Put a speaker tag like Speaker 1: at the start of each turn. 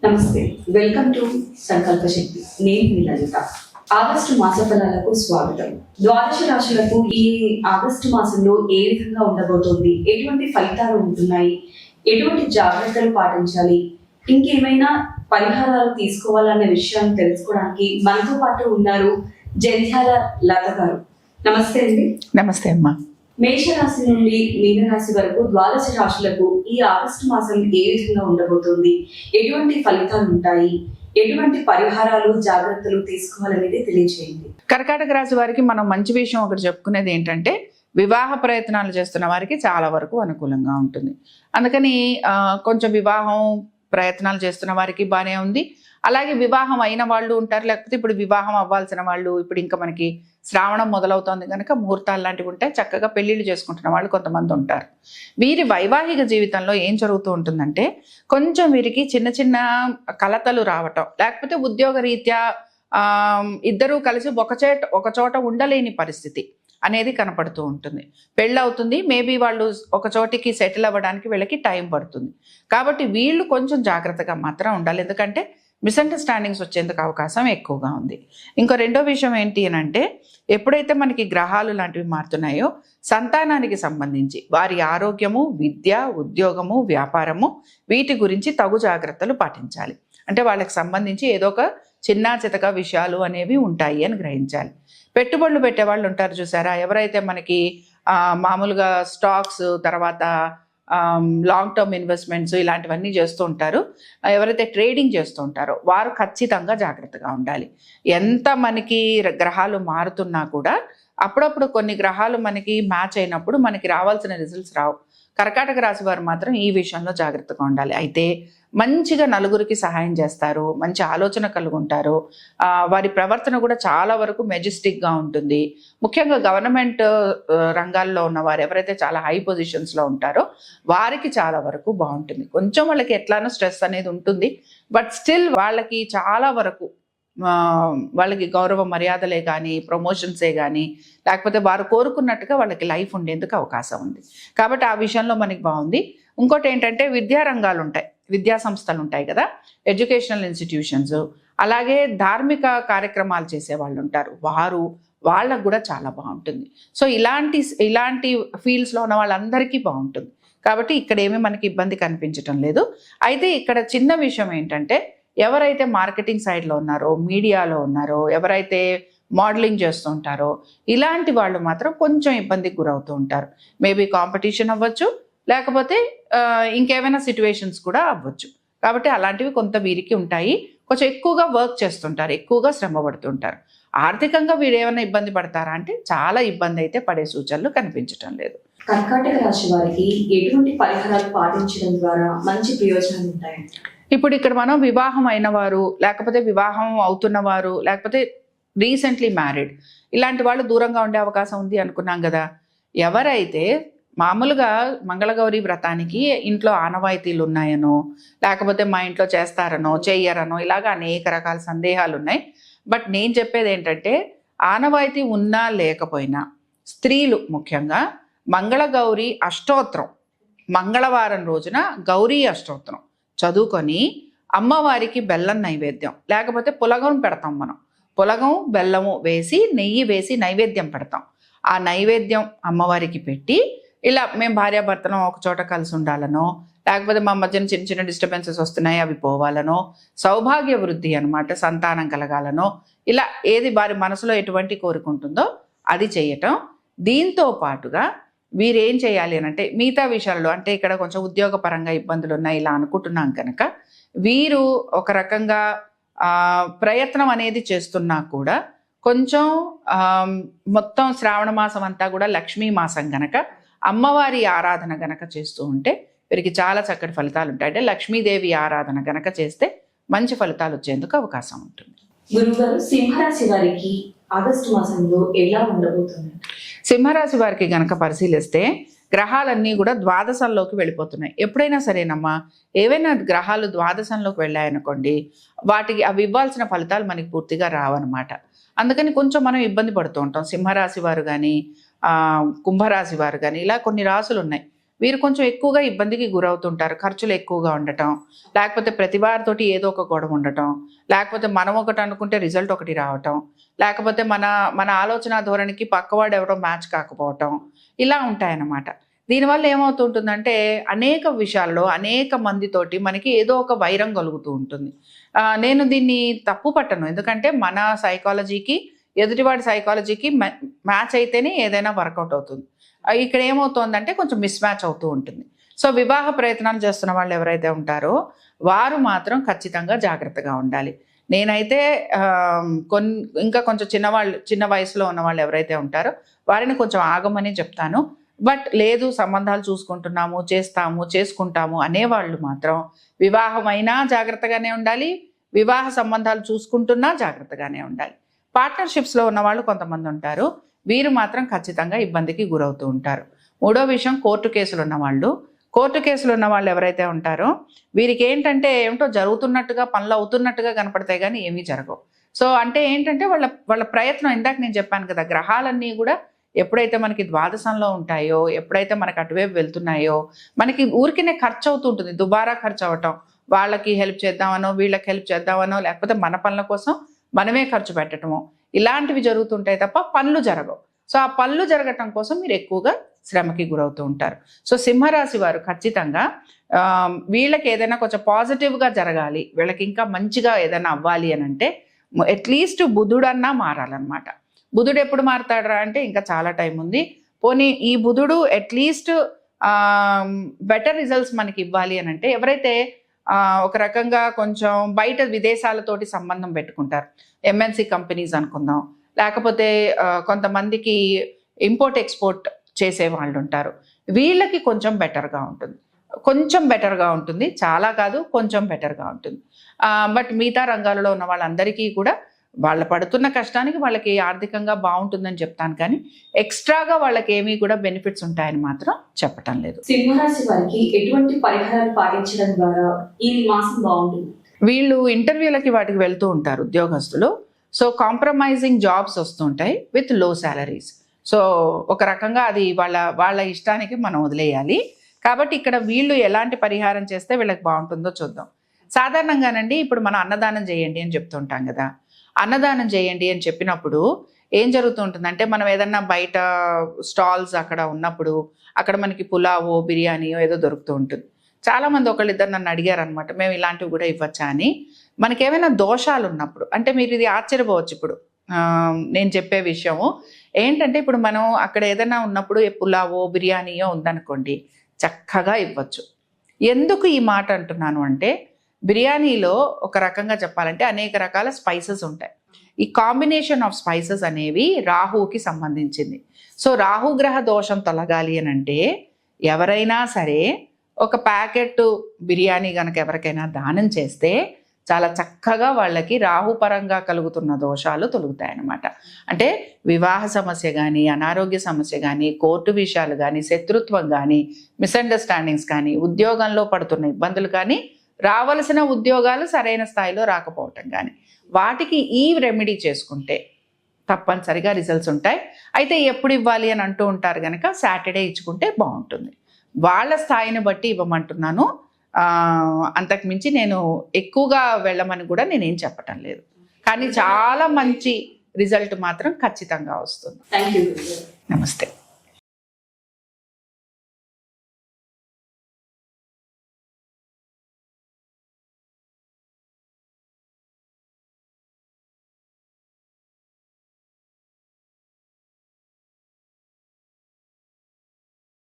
Speaker 1: నమస్తే, welcome to సంకల్ప శక్తి. నేను మీ లలిత. ఆగస్టు మాస ఫలాలకు స్వాగతం. ద్వాదశ రాశులకు ఈ ఆగస్టు మాసంలో ఏ విధంగా ఉండబోతోంది, ఎటువంటి ఫలితాలు ఉంటున్నాయి, ఎటువంటి జాగ్రత్తలు పాటించాలి, ఇంకేమైనా పరిహారాలు తీసుకోవాలనే విషయాన్ని తెలుసుకోవడానికి మనతో పాటు ఉన్నారు జంధ్యాల లత గారు. నమస్తే అండి.
Speaker 2: నమస్తే అమ్మా.
Speaker 1: మేషరాశి నుండి మీనరాశి వరకు ద్వాదశ రాశులకు ఈ ఆగస్టు మాసం ఏ విధంగా ఉండబోతోంది, ఎటువంటి ఫలితాలు ఉంటాయి, ఎటువంటి పరిహారాలు జాగ్రత్తలు తీసుకోవాలనేది తెలియజేయండి.
Speaker 2: కర్కాటక రాశి వారికి మనం మంచి విషయం ఒకటి చెప్పుకునేది ఏంటంటే, వివాహ ప్రయత్నాలు చేస్తున్న వారికి చాలా వరకు అనుకూలంగా ఉంటుంది. అందుకని కొంచెం వివాహం ప్రయత్నాలు చేస్తున్న వారికి బాగానే ఉంది. అలాగే వివాహం అయిన వాళ్ళు ఉంటారు, లేకపోతే ఇప్పుడు వివాహం అవ్వాల్సిన వాళ్ళు, ఇప్పుడు ఇంకా మనకి శ్రావణం మొదలవుతోంది కనుక ముహూర్తాలు లాంటివి ఉంటాయి, చక్కగా పెళ్లిళ్ళు చేసుకుంటున్న వాళ్ళు కొంతమంది ఉంటారు. వీరి వైవాహిక జీవితంలో ఏం జరుగుతూ ఉంటుందంటే, కొంచెం వీరికి చిన్న చిన్న కలతలు రావటం, లేకపోతే ఉద్యోగ రీత్యా ఇద్దరూ కలిసి ఒక చోట ఉండలేని పరిస్థితి అనేది కనపడుతూ ఉంటుంది. పెళ్ళవుతుంది, మేబీ వాళ్ళు ఒక చోటికి సెటిల్ అవ్వడానికి వీళ్ళకి టైం పడుతుంది. కాబట్టి వీళ్ళు కొంచెం జాగ్రత్తగా మాత్రం ఉండాలి, ఎందుకంటే మిస్అండర్స్టాండింగ్స్ వచ్చేందుకు అవకాశం ఎక్కువగా ఉంది. ఇంకో రెండో విషయం ఏంటి అని అంటే, ఎప్పుడైతే మనకి గ్రహాలు లాంటివి మారుతున్నాయో సంతానానికి సంబంధించి వారి ఆరోగ్యము, విద్య, ఉద్యోగము, వ్యాపారము వీటి గురించి తగు జాగ్రత్తలు పాటించాలి. అంటే వాళ్ళకి సంబంధించి ఏదో ఒక చిన్న చితక విషయాలు అనేవి ఉంటాయి అని గ్రహించాలి. పెట్టుబడులు పెట్టేవాళ్ళు ఉంటారు చూసారా, ఎవరైతే మనకి మామూలుగా స్టాక్స్, తర్వాత లాంగ్ టర్మ్ ఇన్వెస్ట్మెంట్స్ ఇలాంటివన్నీ చేస్తూ ఉంటారు, ఎవరైతే ట్రేడింగ్ చేస్తూ ఉంటారో వారు ఖచ్చితంగా జాగ్రత్తగా ఉండాలి. ఎంత మనకి గ్రహాలు మారుతున్నా కూడా అప్పుడప్పుడు కొన్ని గ్రహాలు మనకి మ్యాచ్ అయినప్పుడు మనకి రావాల్సిన రిజల్ట్స్ రావు. కర్కాటక రాశి వారు మాత్రం ఈ విషయంలో జాగ్రత్తగా ఉండాలి. అయితే మంచిగా నలుగురికి సహాయం చేస్తారు, మంచి ఆలోచన కలిగి ఉంటారు, వారి ప్రవర్తన కూడా చాలా వరకు మెజెస్టిక్గా ఉంటుంది. ముఖ్యంగా గవర్నమెంట్ రంగాల్లో ఉన్నవారు ఎవరైతే చాలా హై పొజిషన్స్లో ఉంటారో వారికి చాలా వరకు బాగుంటుంది. కొంచెం వాళ్ళకి ఎట్లానో స్ట్రెస్ అనేది ఉంటుంది, బట్ స్టిల్ వాళ్ళకి చాలా వరకు వాళ్ళకి గౌరవ మర్యాదలే కానీ, ప్రమోషన్సే కానీ, లేకపోతే వారు కోరుకున్నట్టుగా వాళ్ళకి లైఫ్ ఉండేందుకు అవకాశం ఉంది. కాబట్టి ఆ విషయంలో మనకి బాగుంది. ఇంకోటి ఏంటంటే, విద్యా రంగాలు ఉంటాయి, విద్యా సంస్థలు ఉంటాయి కదా, ఎడ్యుకేషనల్ ఇన్స్టిట్యూషన్స్, అలాగే ధార్మిక కార్యక్రమాలు చేసే వాళ్ళు ఉంటారు, వాళ్ళకు కూడా చాలా బాగుంటుంది. సో ఇలాంటి ఫీల్డ్స్లో ఉన్న వాళ్ళందరికీ బాగుంటుంది. కాబట్టి ఇక్కడ ఏమీ మనకి ఇబ్బంది కనిపించటం లేదు. అయితే ఇక్కడ చిన్న విషయం ఏంటంటే, ఎవరైతే మార్కెటింగ్ సైడ్లో ఉన్నారో, మీడియాలో ఉన్నారో, ఎవరైతే మోడలింగ్ చేస్తూ ఉంటారో ఇలాంటి వాళ్ళు మాత్రం కొంచెం ఇబ్బందికి గురవుతూ ఉంటారు. మేబీ కాంపిటీషన్ అవ్వచ్చు, లేకపోతే ఇంకేమైనా సిచ్యువేషన్స్ కూడా అవ్వచ్చు. కాబట్టి అలాంటివి కొంత వీరికి ఉంటాయి. కొంచెం ఎక్కువగా వర్క్ చేస్తుంటారు, ఎక్కువగా శ్రమ పడుతుంటారు. ఆర్థికంగా వీరు ఏమైనా ఇబ్బంది పడతారా అంటే చాలా ఇబ్బంది అయితే పడే సూచనలు కనిపించటం లేదు.
Speaker 1: కర్కాటక రాశి వారికి ఎటువంటి పరిహారాలు పాటించడం ద్వారా మంచి ప్రయోజనాలు ఉంటాయి?
Speaker 2: ఇప్పుడు ఇక్కడ మనం వివాహం అయిన వారు, లేకపోతే వివాహం అవుతున్నవారు, లేకపోతే రీసెంట్లీ మ్యారీడ్ ఇలాంటి వాళ్ళు దూరంగా ఉండే అవకాశం ఉంది అనుకున్నాం కదా. ఎవరైతే మామూలుగా మంగళగౌరి వ్రతానికి ఇంట్లో ఆనవాయితీలు ఉన్నాయనో, లేకపోతే మా ఇంట్లో చేస్తారనో చెయ్యరనో ఇలాగ అనేక రకాల సందేహాలు ఉన్నాయి. బట్ నేను చెప్పేది ఏంటంటే, ఆనవాయితీ ఉన్నా లేకపోయినా స్త్రీలు ముఖ్యంగా మంగళగౌరి అష్టోత్తరం, మంగళవారం రోజున గౌరీ అష్టోత్తరం చదువుకొని అమ్మవారికి బెల్లం నైవేద్యం, లేకపోతే పులగం పెడతాం మనం, పులగం బెల్లము వేసి నెయ్యి వేసి నైవేద్యం పెడతాం. ఆ నైవేద్యం అమ్మవారికి పెట్టి, ఇలా మేము భార్యాభర్తలం ఒక చోట కలిసి ఉండాలనో, లేకపోతే మా మధ్యన చిన్న చిన్న డిస్టర్బెన్సెస్ వస్తున్నాయి అవి పోవాలనో, సౌభాగ్య వృద్ధి అనమాట, సంతానం కలగాలనో, ఇలా ఏది వారి మనసులో ఎటువంటి కోరుకుంటుందో అది చేయటం. దీంతో పాటుగా వీరేం చేయాలి అని అంటే, మిగతా విషయాల్లో అంటే ఇక్కడ కొంచెం ఉద్యోగపరంగా ఇబ్బందులు ఉన్నాయి ఇలా అనుకుంటున్నాం కనుక, వీరు ఒక రకంగా ప్రయత్నం అనేది చేస్తున్నా కూడా కొంచెం మొత్తం శ్రావణ మాసం అంతా కూడా లక్ష్మీ మాసం గనక అమ్మవారి ఆరాధన గనక చేస్తూ ఉంటే వీరికి చాలా చక్కటి ఫలితాలు ఉంటాయి. అంటే లక్ష్మీదేవి ఆరాధన గనక చేస్తే మంచి ఫలితాలు వచ్చేందుకు అవకాశం ఉంటుంది.
Speaker 1: గురుగారు, సింహరాశి వారికి ఆగస్టు మాసంలో ఎలా ఉండబోతుంది?
Speaker 2: సింహరాశి వారికి గనక పరిశీలిస్తే గ్రహాలన్నీ కూడా ద్వాదశంలోకి వెళ్ళిపోతున్నాయి. ఎప్పుడైనా సరేనమ్మా, ఏవైనా గ్రహాలు ద్వాదశంలోకి వెళ్ళాయనుకోండి, వాటికి అవి ఇవ్వాల్సిన ఫలితాలు మనకి పూర్తిగా రావన్నమాట. అందుకని కొంచెం మనం ఇబ్బంది పడుతూ ఉంటాం. సింహరాశి వారు కానీ, కుంభరాశి వారు కానీ, ఇలా కొన్ని రాశులు ఉన్నాయి. వీరు కొంచెం ఎక్కువగా ఇబ్బందికి గురవుతుంటారు. ఖర్చులు ఎక్కువగా ఉండటం, లేకపోతే ప్రతి వారితోటి ఏదో ఒక గొడవ ఉండటం, లేకపోతే మనం ఒకటి అనుకుంటే రిజల్ట్ ఒకటి రావటం, లేకపోతే మన ఆలోచన ధోరణికి పక్కవాడు ఎవరో మ్యాచ్ కాకపోవటం, ఇలా ఉంటాయన్నమాట. దీనివల్ల ఏమవుతుంటుందంటే అనేక విషయాల్లో అనేక మందితోటి మనకి ఏదో ఒక వైరం కలుగుతూ ఉంటుంది. నేను దీన్ని తప్పు పట్టను, ఎందుకంటే మన సైకాలజీకి ఎదుటివాడి సైకాలజీకి మ్యాచ్ అయితేనే ఏదైనా వర్కౌట్ అవుతుంది. ఇక్కడ ఏమవుతుందంటే కొంచెం మిస్ మ్యాచ్ అవుతూ ఉంటుంది. సో వివాహ ప్రయత్నాలు చేస్తున్న వాళ్ళు ఎవరైతే ఉంటారో వారు మాత్రం ఖచ్చితంగా జాగ్రత్తగా ఉండాలి. నేనైతే ఇంకా కొంచెం చిన్న వయసులో ఉన్న వాళ్ళు ఎవరైతే ఉంటారో వారిని కొంచెం ఆగమని చెప్తాను. బట్ లేదు, సంబంధాలు చూసుకుంటున్నాము, చేసుకుంటాము అనేవాళ్ళు మాత్రం వివాహమైనా జాగ్రత్తగానే ఉండాలి, వివాహ సంబంధాలు చూసుకుంటున్నా జాగ్రత్తగానే ఉండాలి. పార్ట్నర్షిప్స్లో ఉన్న వాళ్ళు కొంతమంది ఉంటారు, వీరు మాత్రం ఖచ్చితంగా ఇబ్బందికి గురవుతూ ఉంటారు. మూడో విషయం, కోర్టు కేసులు ఉన్న వాళ్ళు ఎవరైతే ఉంటారో వీరికి ఏంటంటే ఏమిటో జరుగుతున్నట్టుగా, పనులు అవుతున్నట్టుగా కనపడతాయి కానీ ఏమీ జరగవు. సో అంటే ఏంటంటే వాళ్ళ ప్రయత్నం, ఇందాక నేను చెప్పాను కదా, గ్రహాలన్నీ కూడా ఎప్పుడైతే మనకి ద్వాదశంలో ఉంటాయో, ఎప్పుడైతే మనకి అటువైపు వెళ్తున్నాయో, మనకి ఊరికినే ఖర్చు అవుతూ ఉంటుంది, దుబారా ఖర్చు అవ్వటం. వాళ్ళకి హెల్ప్ చేద్దామనో, వీళ్ళకి హెల్ప్ చేద్దామనో, లేకపోతే మన పనుల కోసం మనమే ఖర్చు పెట్టడమో, ఇలాంటివి జరుగుతుంటాయి తప్ప పనులు జరగవు. సో ఆ పనులు జరగటం కోసం మీరు ఎక్కువగా శ్రమకి గురవుతూ ఉంటారు. సో సింహరాశి వారు ఖచ్చితంగా వీళ్ళకి ఏదైనా కొంచెం పాజిటివ్గా జరగాలి, వీళ్ళకి ఇంకా మంచిగా ఏదైనా అవ్వాలి అని అంటే అట్లీస్ట్ బుధుడన్నా మారాలన్నమాట. బుధుడు ఎప్పుడు మారుతాడరా అంటే ఇంకా చాలా టైం ఉంది. పోనీ ఈ బుధుడు అట్లీస్ట్ బెటర్ రిజల్ట్స్ మనకి ఇవ్వాలి అని అంటే ఎవరైతే ఒక రకంగా కొంచెం బయట విదేశాలతోటి సంబంధం పెట్టుకుంటారు, ఎంఎన్సి కంపెనీస్ అనుకుందాం, లేకపోతే కొంతమందికి ఇంపోర్ట్ ఎక్స్పోర్ట్ చేసే వాళ్ళు ఉంటారు, వీళ్ళకి కొంచెం బెటర్గా ఉంటుంది, చాలా కాదు కొంచెం బెటర్గా ఉంటుంది. బట్ మిగతా రంగాలలో ఉన్న వాళ్ళందరికీ కూడా వాళ్ళ పడుతున్న కష్టానికి వాళ్ళకి ఆర్థికంగా బాగుంటుందని చెప్తాను, కానీ ఎక్స్ట్రాగా వాళ్ళకి ఏమీ కూడా బెనిఫిట్స్ ఉంటాయని మాత్రం చెప్పటం లేదు.
Speaker 1: సింహరాశి వారికి ఎటువంటి పరిహారాలు పాటించడం ద్వారా ఈ మాసం బాగుంటుంది?
Speaker 2: వీళ్ళు ఇంటర్వ్యూలకి వాటికి వెళ్తూ ఉంటారు ఉద్యోగస్తులు. సో కాంప్రమైజింగ్ జాబ్స్ వస్తుంటాయి విత్ లో శాలరీస్. సో ఒక రకంగా అది వాళ్ళ ఇష్టానికి మనం వదిలేయాలి. కాబట్టి ఇక్కడ వీళ్ళు ఎలాంటి పరిహారం చేస్తే వీళ్ళకి బాగుంటుందో చూద్దాం. సాధారణంగానండి ఇప్పుడు మనం అన్నదానం చేయండి అని చెప్తుంటాం కదా. అన్నదానం చేయండి అని చెప్పినప్పుడు ఏం జరుగుతుంటుందంటే, మనం ఏదన్నా బయట స్టాల్స్ అక్కడ ఉన్నప్పుడు అక్కడ మనకి పులావో బిర్యానీయో ఏదో దొరుకుతూ ఉంటుంది. చాలామంది ఒకళ్ళిద్దరు నన్ను అడిగారు అనమాట, మేము ఇలాంటివి కూడా ఇవ్వచ్చా అని. మనకేమైనా దోషాలు ఉన్నప్పుడు, అంటే మీరు ఇది ఆశ్చర్యపోవచ్చు, ఇప్పుడు నేను చెప్పే విషయము ఏంటంటే, ఇప్పుడు మనం అక్కడ ఏదైనా ఉన్నప్పుడు పులావో బిర్యానీయో ఉందనుకోండి, చక్కగా ఇవ్వచ్చు. ఎందుకు ఈ మాట అంటున్నాను అంటే, బిర్యానీలో ఒక రకంగా చెప్పాలంటే అనేక రకాల స్పైసెస్ ఉంటాయి. ఈ కాంబినేషన్ ఆఫ్ స్పైసెస్ అనేవి రాహువుకి సంబంధించింది. సో రాహుగ్రహ దోషం తొలగాలి అని అంటే ఎవరైనా సరే ఒక ప్యాకెట్ బిర్యానీ కనుక ఎవరికైనా దానం చేస్తే చాలా చక్కగా వాళ్ళకి రాహుపరంగా కలుగుతున్న దోషాలు తొలుగుతాయన్నమాట. అంటే వివాహ సమస్య కానీ, అనారోగ్య సమస్య కానీ, కోర్టు విషయాలు కానీ, శత్రుత్వం కానీ, మిస్అండర్స్టాండింగ్స్ కానీ, ఉద్యోగంలో పడుతున్న ఇబ్బందులు కానీ, రావలసిన ఉద్యోగాలు సరైన స్థాయిలో రాకపోవటం కానీ, వాటికి ఈ రెమెడీ చేసుకుంటే తప్పనిసరిగా రిజల్ట్స్ ఉంటాయి. అయితే ఎప్పుడు ఇవ్వాలి అని అంటూ ఉంటారు కనుక సాటర్డే ఇచ్చుకుంటే బాగుంటుంది. వాళ్ళ స్థాయిని బట్టి ఇవ్వమంటున్నాను, అంతకుమించి నేను ఎక్కువగా వెళ్ళమని కూడా నేనేం చెప్పటం లేదు. కానీ చాలా మంచి రిజల్ట్ మాత్రం ఖచ్చితంగా వస్తుంది.
Speaker 1: Thank you.
Speaker 2: నమస్తే.